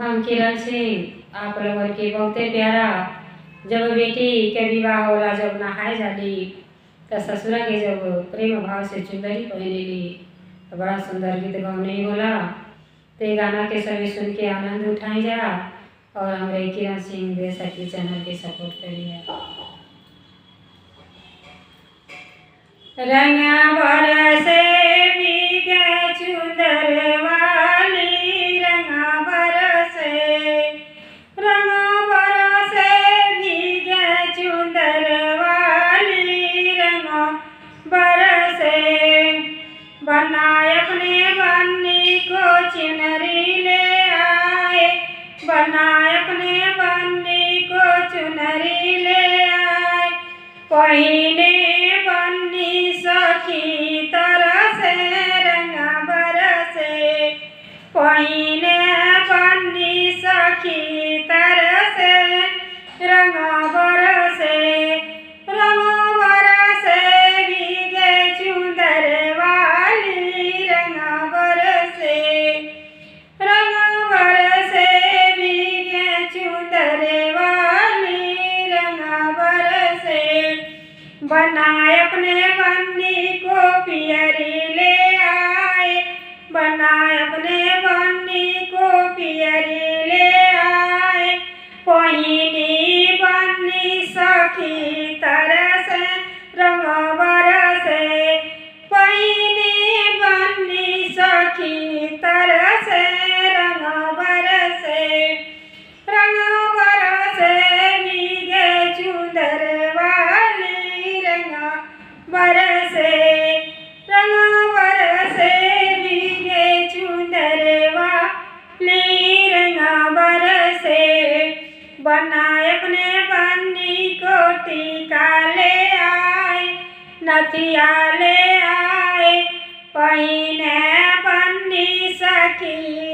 हम किरण सिंह आप लोगन के बहुते प्यारा। जब बेटी के विवाह होला, जब नहाए जाली तो ससुरा के जब प्रेम भाव से चुंदरी पहनेली तो बड़ा सुंदर गीत गौने होला। तो गाना के सभी सुन के आनंद उठाई जा और हमारे किरण सिंह देशकी चैनल के सपोर्ट करिए। रंगा बरसे भीगे चुंदर वाली, रंगा बरसे भीगे चुंदर वाली, रंगा बरसे बनाए अपने बन्नी को चुनरी ले आए, बनाए अपने बन्नी को चुनरी ले आए। पहिने बन्नी सखी तरह से रंगा बरसे, पहिने बन्नी सखी तरह से रंगा बरसे, रंगा बरसे भीगे चुंदर वाली, रंगा बरसे, रंगा बरसे भीगे चुंदर वाली, रंगा बरसे बनाए अपने बन्नी को पियरी ले आए, बनाए अपने बन्नी को पियरी ले आए। पहिनी बन्नी सखी तरह से रंगा बरसे, पहिनी बन्नी सखी तरह से रंगा बरसे, रंगा बरसे भीगे चुंदर वाली, रंगा बरसे, रंगा बरसे भीगे चुंदर वाली, रंगा बरसे बनाए अपने बन्नी को टीका ले आए, नथिया ले आए। पहिने बन्नी सखी